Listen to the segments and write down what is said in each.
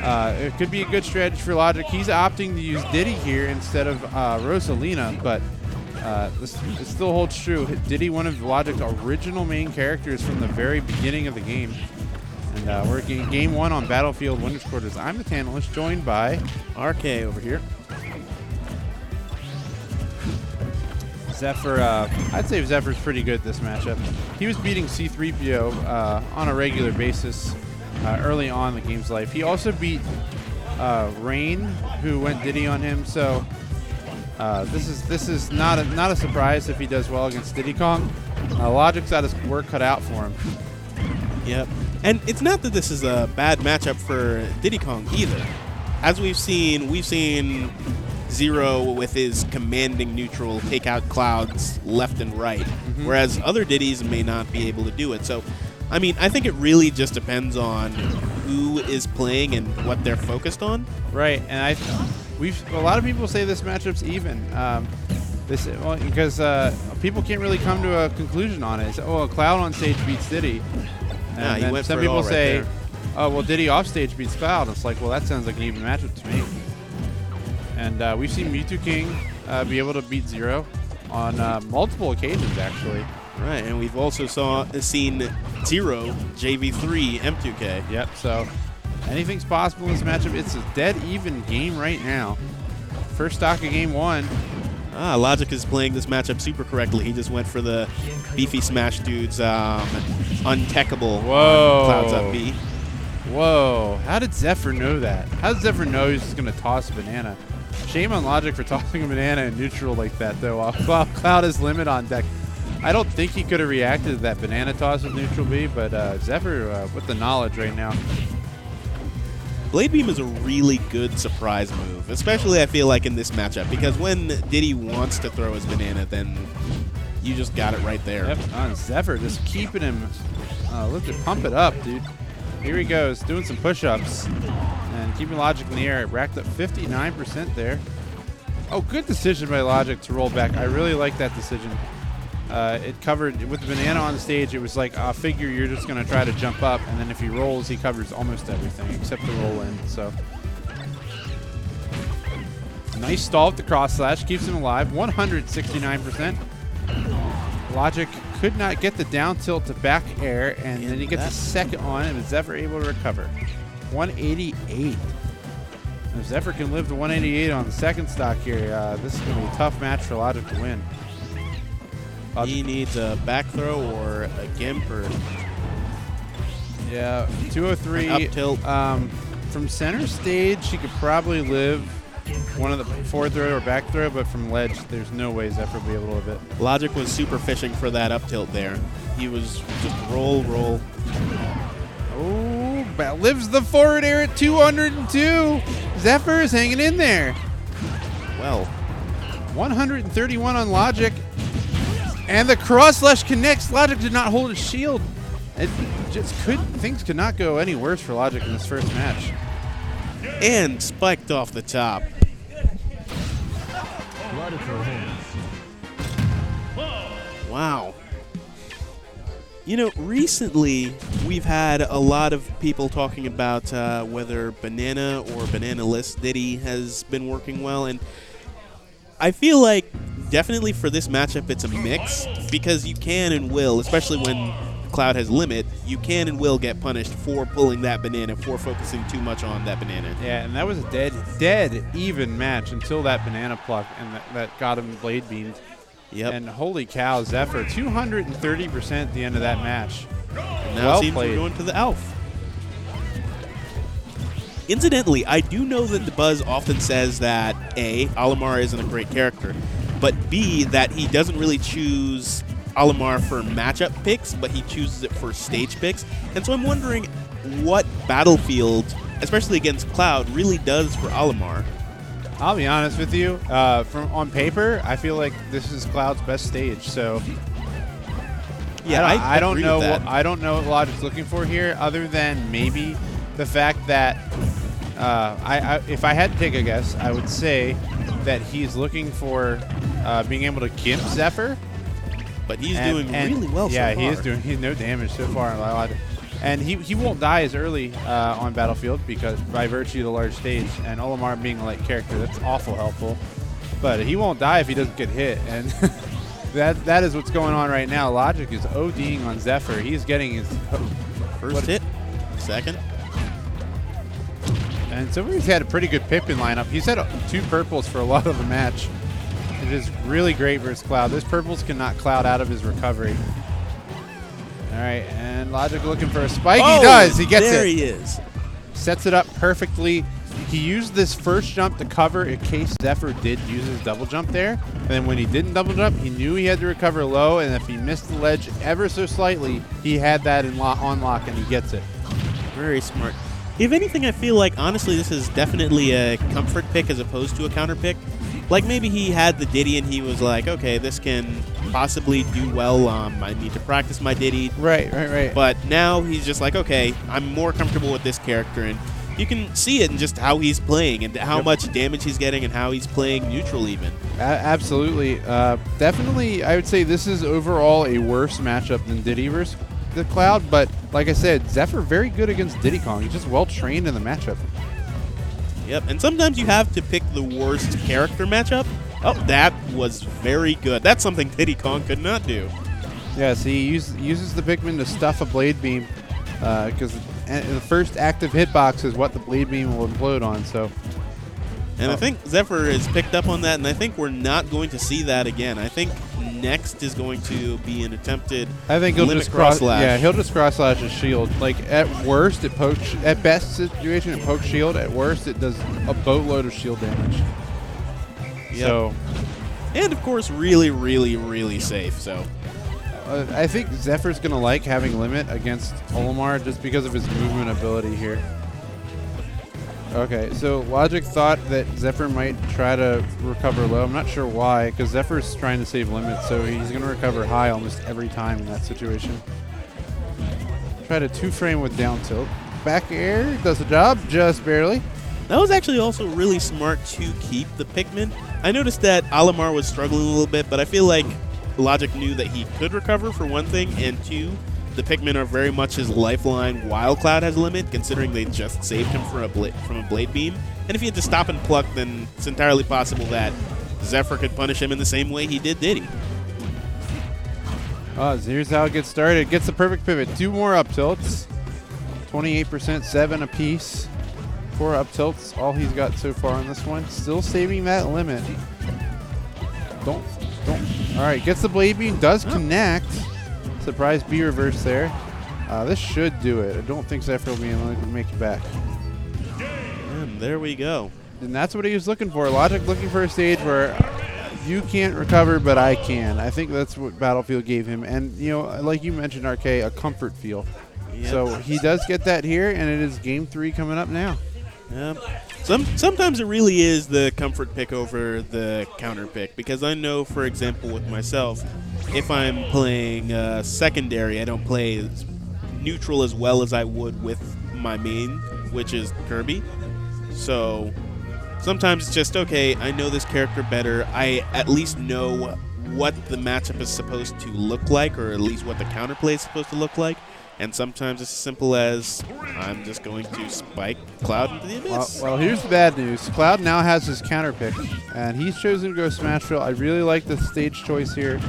It could be a good strategy for Logic. He's opting to use Diddy here instead of Rosalina, but it still holds true. Diddy, one of Logic's original main characters from the very beginning of the game. And we're in game 1 on Battlefield Winners Quarters. I'm the Tantalus, joined by RK over here. Zephyr. I'd say Zephyr's pretty good this matchup. He was beating C3PO on a regular basis early on in the game's life. He also beat Rain, who went Diddy on him. So this is not a surprise if he does well against Diddy Kong. Logic's got his work cut out for him. Yep. And it's not that this is a bad matchup for Diddy Kong either. As we've seen Zero with his commanding neutral take out clouds left and right, whereas other Diddies may not be able to do it. So, I mean, I think it really just depends on who is playing and what they're focused on. Right, and a lot of people say this matchup's even. Because people can't really come to a conclusion on it. So, a Cloud on stage beats Diddy. And then some people say, oh, well, Diddy off stage beats Cloud. It's like, well, that sounds like an even matchup to me. And we've seen Mewtwo King be able to beat Zero on multiple occasions, actually. Right, and we've also seen Zero JV3 M2K. Yep, so anything's possible in this matchup. It's a dead even game right now. First stock of game 1. Logic is playing this matchup super correctly. He just went for the beefy smash dudes, untechable Clouds up B. Whoa, how did Zephyr know that? How did Zephyr know he's just going to toss a banana? Shame on Logic for tossing a banana in neutral like that, though, while Cloud has limit on deck. I don't think he could have reacted to that banana toss with neutral B, but Zephyr with the knowledge right now. Blade Beam is a really good surprise move, especially I feel like in this matchup, because when Diddy wants to throw his banana, then you just got it right there. Yep, Zephyr just keeping him, pump it up, dude. Here he goes, doing some push-ups and keeping Logic in the air. It racked up 59% there. Oh, good decision by Logic to roll back. I really like that decision. It covered, with the banana on the stage, it was like, I figure you're just going to try to jump up, and then if he rolls, he covers almost everything except the roll in. So, nice stall with the cross slash, keeps him alive, 169%. Logic could not get the down tilt to back air, and then he gets a second on it, and Zephyr able to recover. 188. If Zephyr can live to 188 on the second stock here, this is going to be a tough match for Logic to win. He needs a back throw or a gimp or... Yeah, 203. Up tilt. From center stage, he could probably live one of the forward throw or back throw, but from ledge, there's no way Zephyr will be able to live it. Logic was super fishing for that up tilt there. He was just roll. Oh, lives the forward air at 202. Zephyr is hanging in there. Well, 131 on Logic. And the cross slash connects. Logic did not hold his shield. Things could not go any worse for Logic in this first match. And spiked off the top. Wow. You know, recently we've had a lot of people talking about whether banana or banana-less Diddy has been working well, and I feel like definitely for this matchup it's a mix, because you can and will, especially when Cloud has limit, you can and will get punished for pulling that banana, for focusing too much on that banana. Yeah, and that was a dead even match until that banana pluck, and that got him blade beamed. Yep. And holy cow, Zephyr, 230% at the end of that match. And now it seems we're going to the Alf. Incidentally, I do know that the buzz often says that A, Olimar isn't a great character, but B, that he doesn't really choose Olimar for matchup picks, but he chooses it for stage picks. And so I'm wondering what Battlefield, especially against Cloud, really does for Olimar. I'll be honest with you. On paper, I feel like this is Cloud's best stage. So yeah, I don't know. I don't know what Logic's looking for here, other than maybe the fact that if I had to take a guess, I would say that he's looking for being able to gimp Zephyr. But he's doing really well so far. Yeah, he is doing. He's no damage so far. And he won't die as early on Battlefield because by virtue of the large stage and Olimar being a light character, that's awful helpful. But he won't die if he doesn't get hit, and that is what's going on right now. Logic is ODing on Zephyr. He's getting his first hit, second. And so he's had a pretty good Pippin lineup. He's had 2 purples for a lot of the match. It is really great versus Cloud. Those purples can knock Cloud out of his recovery. All right, and Logic looking for a spike. Oh, he does. He gets it. There he is. Sets it up perfectly. He used this first jump to cover in case Zephyr did use his double jump there. And then when he didn't double jump, he knew he had to recover low. And if he missed the ledge ever so slightly, he had that on lock, and he gets it. Very smart. If anything, I feel like, honestly, this is definitely a comfort pick as opposed to a counter pick. Like, maybe he had the Diddy and he was like, okay, this can possibly do well. I need to practice my Diddy. Right. But now he's just like, okay, I'm more comfortable with this character. And you can see it in just how he's playing and how much damage he's getting and how he's playing neutral even. Absolutely. Definitely, I would say this is overall a worse matchup than Diddy versus the Cloud. But like I said, Zephyr very good against Diddy Kong. He's just well trained in the matchup. Yep, and sometimes you have to pick the worst character matchup. Oh, that was very good. That's something Diddy Kong could not do. Yes, he uses the Pikmin to stuff a Blade Beam because the first active hitbox is what the Blade Beam will implode on. So, and I think Zephyr has picked up on that, and I think we're not going to see that again. I think next is going to be an attempted. I think he'll limit just cross slash. Yeah, he'll just cross slash his shield. Like at worst, it pokes. At best situation, it pokes shield. At worst, it does a boatload of shield damage. Yep. So, and of course, really, really, really safe. So, I think Zephyr's gonna like having limit against Olimar just because of his movement ability here. Okay, so Logic thought that Zephyr might try to recover low. I'm not sure why, because Zephyr's trying to save limits, so he's going to recover high almost every time in that situation. Try to 2-frame with down tilt. Back air does the job, just barely. That was actually also really smart to keep the Pikmin. I noticed that Olimar was struggling a little bit, but I feel like Logic knew that he could recover for one thing, and two, the Pikmin are very much his lifeline while Cloud has a limit, considering they just saved him from a Blade Beam. And if he had to stop and pluck, then it's entirely possible that Zephyr could punish him in the same way he did Diddy. So here's how it gets started. Gets the perfect pivot. 2 more up tilts. 28%, 7 apiece. 4 up tilts, all he's got so far on this one. Still saving that limit. Don't. All right, gets the Blade Beam, does connect. Surprise B reverse there. This should do it. I don't think Zephyr will be able to make it back. And there we go. And that's what he was looking for. Logic looking for a stage where you can't recover, but I can. I think that's what Battlefield gave him. And, you know, like you mentioned, RK, a comfort feel. Yep. So he does get that here, and it is game 3 coming up now. Yep. Sometimes it really is the comfort pick over the counter pick, because I know, for example, with myself, if I'm playing secondary, I don't play neutral as well as I would with my main, which is Kirby. So sometimes it's just, okay, I know this character better. I at least know what the matchup is supposed to look like, or at least what the counterplay is supposed to look like. And sometimes it's as simple as I'm just going to spike Cloud into the abyss. Well, here's the bad news. Cloud now has his counter pick, and he's chosen to go Smashville. I really like the stage choice here.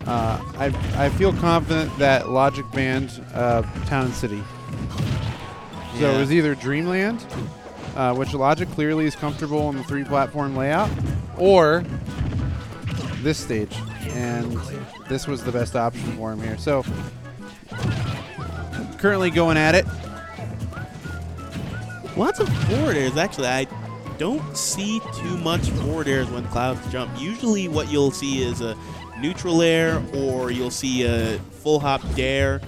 I feel confident that Logic banned Town and City. So it was either Dreamland, which Logic clearly is comfortable in the 3-platform layout, or this stage. And this was the best option for him here. So currently going at it. Lots of forward airs, actually. I don't see too much forward airs when Clouds jump. Usually what you'll see is a neutral air, or you'll see a full hop dare.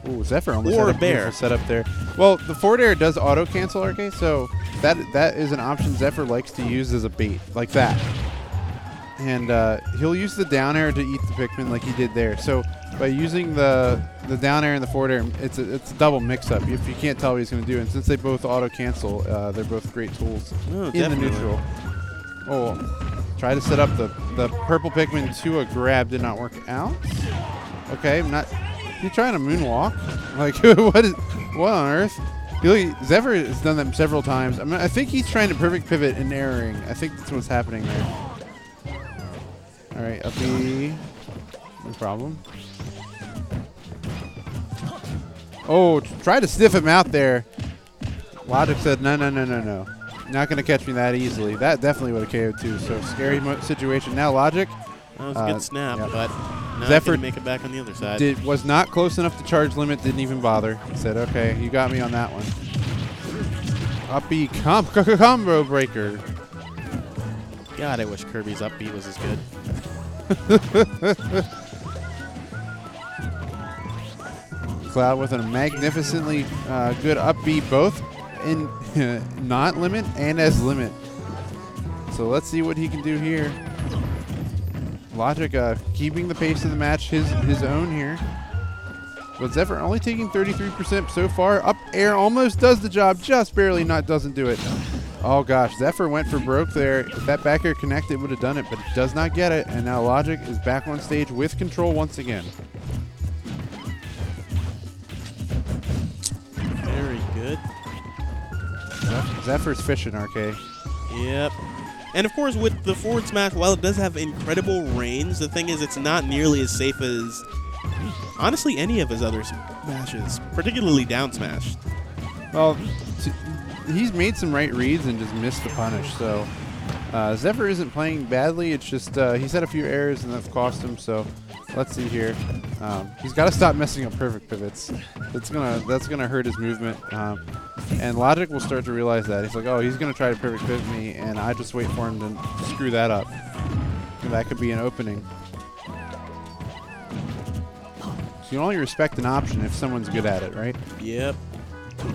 Ooh, Zephyr almost or had a bear set up there. Well, the forward air does auto cancel, RK, so that is an option Zephyr likes to use as a bait, like that. And he'll use the down air to eat the Pikmin like he did there. So by using the down air and the forward air, it's a double mix-up. If you can't tell what he's going to do, and since they both auto-cancel, they're both great tools in definitely. the neutral. Oh, try to set up the purple Pikmin to a grab, did not work out. Okay, not You trying to moonwalk? Like, what on earth? Zephyr has done them several times. I think he's trying to perfect pivot and erroring. I think that's what's happening there. All right, up B. No problem. Oh, try to stiff him out there. Logic said, no. Not going to catch me that easily. That definitely would have KO'd too. So scary situation. Now Logic. That was a good snap, but not Zephyr going to make it back on the other side. Was not close enough to charge limit. Didn't even bother. He said, okay, you got me on that one. Up B combo breaker. God, I wish Kirby's up B was as good. Cloud with a magnificently good up B, both in not limit and as limit. So let's see what he can do here. Logic keeping the pace of the match his own here. But Zephyr only taking 33% so far. Up air almost does the job, just barely doesn't do it. Oh gosh, Zephyr went for broke there. If that back air connected, would have done it, but it does not get it. And now Logic is back on stage with control once again. Very good. Zephyr's fishing, RK. Yep. And of course, with the forward smash, while it does have incredible range, the thing is it's not nearly as safe as, honestly, any of his other smashes, particularly down smash. Well, he's made some right reads and just missed the punish. So Zephyr isn't playing badly. It's just he's had a few errors and that's cost him. So let's see here. He's got to stop messing up perfect pivots. That's gonna hurt his movement. And Logic will start to realize that. He's like, oh, he's gonna try to perfect pivot me, and I just wait for him to screw that up. And that could be an opening. So you only respect an option if someone's good at it, right? Yep.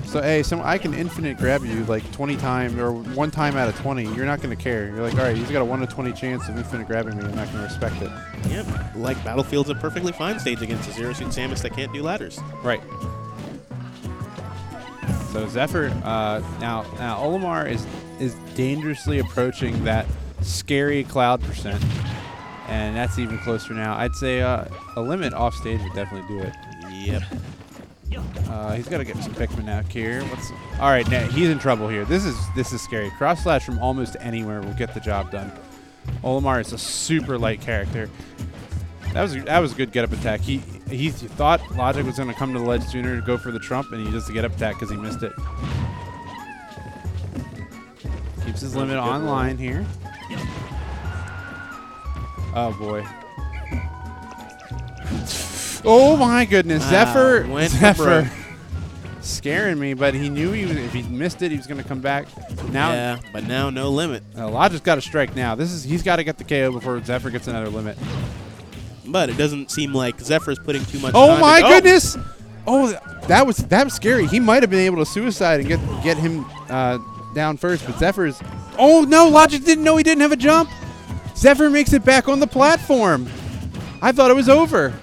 So, hey, I can infinite grab you like 20 times or 1 time out of 20. You're not going to care. You're like, all right, he's got a 1 to 20 chance of infinite grabbing me. I'm not going to respect it. Yep. Like Battlefield's a perfectly fine stage against a Zero Suit Samus that can't do ladders. Right. So Zephyr, now Olimar is dangerously approaching that scary Cloud percent. And that's even closer now. I'd say a limit off stage would definitely do it. Yep. He's got to get some Pikmin out here. All right, now he's in trouble here. This is scary. Cross slash from almost anywhere will get the job done. Olimar is a super light character. That was a good get up attack. He thought Logic was going to come to the ledge sooner to go for the trump, and he does the get up attack because he missed it. Keeps his limit online here. Oh boy. Oh my goodness, wow, Zephyr scaring me, but he knew if he missed it, he was going to come back. Now, yeah, but now no limit. Logic's got to strike now. He's got to get the KO before Zephyr gets another limit. But it doesn't seem like Zephyr's putting too much. Oh my goodness! Oh, that was scary. He might have been able to suicide and get him down first, but Zephyr's. Oh no! Logic didn't know he didn't have a jump. Zephyr makes it back on the platform. I thought it was over.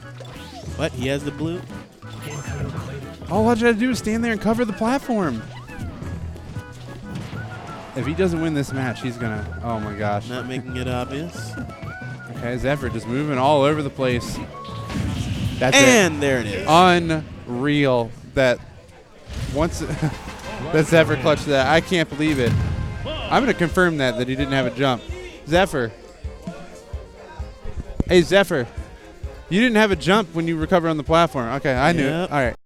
But he has the blue. All Logic had to do is stand there and cover the platform. If he doesn't win this match, he's gonna. Oh my gosh! Not making it obvious. Okay, Zephyr just moving all over the place. That's and there it is. Unreal that once that Zephyr clutched that. I can't believe it. I'm going to confirm that he didn't have a jump. Zephyr. Hey, Zephyr. You didn't have a jump when you recovered on the platform. Okay, I knew it. All right.